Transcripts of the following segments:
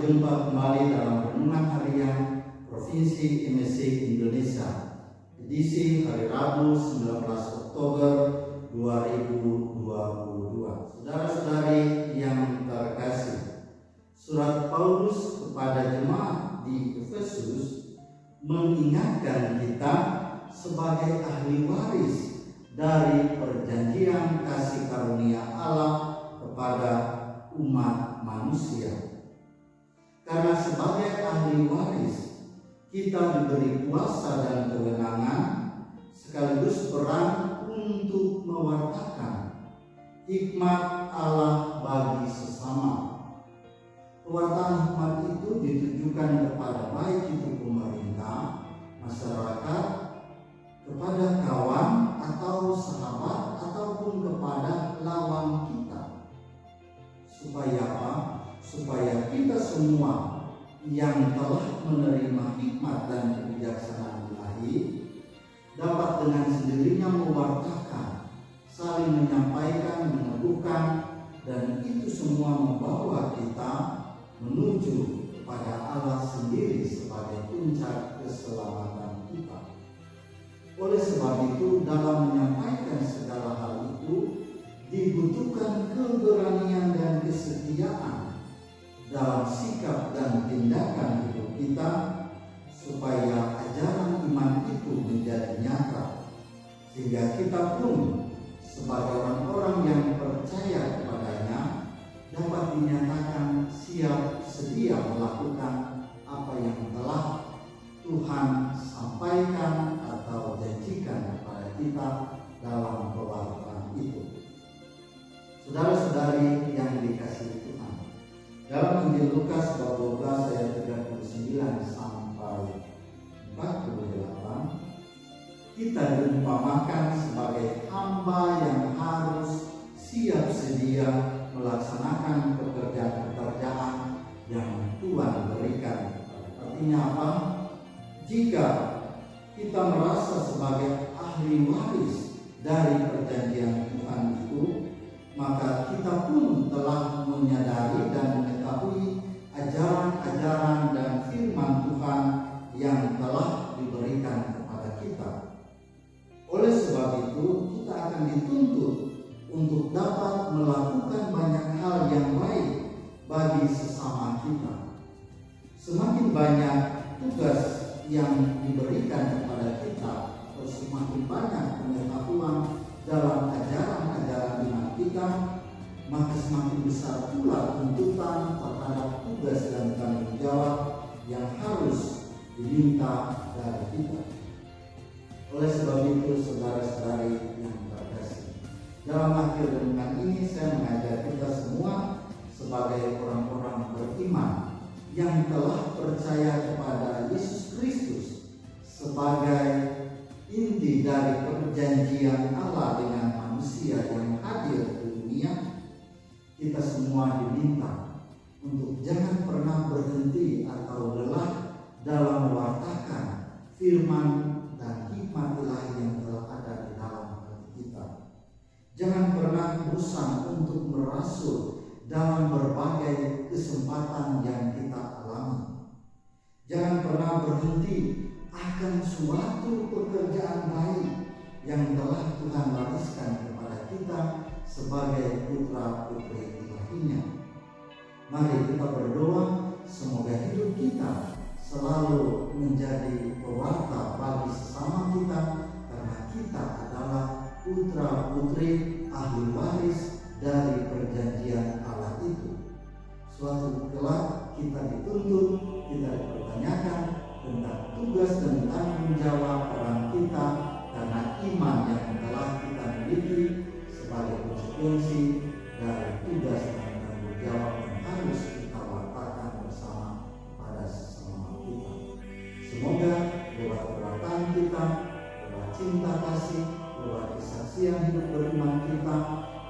berjumpa kembali dalam Renungan Harian Provinsi MSC Indonesia, edisi hari Rabu 19 Oktober 2022. Saudara-saudari yang terkasih, surat Paulus kepada jemaat di Efesus mengingatkan kita sebagai ahli waris dari perjanjian kasih karunia Allah kepada umat manusia. Karena sebagai ahli waris, kita diberi kuasa dan kewenangan sekaligus peran untuk mewartakan hikmat Allah bagi sesama. Pewartaan hikmat itu ditujukan kepada baik itu pemerintah, masyarakat, kepada kawan atau sahabat, ataupun kepada lawan kita. Supaya apa? Supaya kita semua yang telah menerima hikmat dan kebijaksanaan ilahi dapat dengan sendirinya mewartakan, saling menyampaikan, meneguhkan, dan itu semua membawa kita menuju kepada Allah sendiri sebagai puncak keselamatan kita. Oleh sebab itu, dalam menyampaikan segala hal itu dibutuhkan keberanian dan kesetiaan dalam sikap dan tindakan hidup kita, supaya ajaran iman itu menjadi nyata, sehingga kita pun sebagai orang-orang yang percaya kepadanya dapat dinyatakan siap sedia melakukan apa yang telah Tuhan sampaikan atau janjikan kepada kita dalam pewartaan itu. Saudara-saudari yang dikasihi Tuhan, dalam Injil Lukas bab 12 ayat 39 sampai 48, kita diumpamakan sebagai hamba yang harus siap sedia melaksanakan pekerjaan-pekerjaan yang Tuhan berikan. Artinya apa? Jika kita merasa sebagai ahli waris dari perjanjian Tuhan itu, maka kita pun telah menyadari dan mengetahui ajaran-ajaran dan firman Tuhan yang telah diberikan kepada kita. Oleh sebab itu, kita akan dituntut untuk dapat melakukan banyak hal yang baik bagi sesama kita. Semakin banyak tugas yang diberikan kepada kita, atau semakin banyak pengetahuan dalam ajaran-ajaran iman kita, maka semakin besar pula tuntutan terhadap tugas dan tanggung jawab yang harus diminta dari kita. Oleh sebab itu, saudara-saudari yang terkasih, dalam akhir renungan ini saya mengajak kita semua sebagai orang-orang beriman yang telah percaya kepada Yesus Kristus sebagai inti dari perjanjian Allah dengan manusia yang hadir di dunia. Kita semua diminta untuk jangan pernah berhenti atau lelah dalam mewartakan firman dan hikmat ilahi yang telah ada di dalam hati kita. Jangan pernah bosan untuk merasuk dalam berbagai kesempatan yang kita alami. Jangan pernah berhenti akan suatu pekerjaan baik yang telah Tuhan wariskan kepada kita sebagai putra-putri ilahinya. Mari kita berdoa semoga hidup kita selalu menjadi pewarta bagi sesama kita, karena kita adalah putra-putri ahli waris dari perjanjian Allah itu. Suatu kelak kita dituntut, kita dipertanyakan tentang tugas dan tanggung jawab peran kita karena iman yang telah kita miliki sebagai konsekuensi dari tugas dan tanggung jawab yang harus kita wartakan bersama pada sesama kita. Semoga lewat perbuatan kita, lewat cinta kasih, lewat kesaksian hidup beriman kita,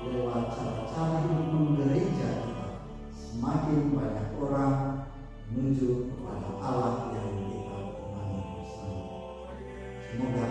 lewat cara-cara hidup menggereja kita, semakin banyak orang menuju kepada Allah yang kita imani bersama. Semoga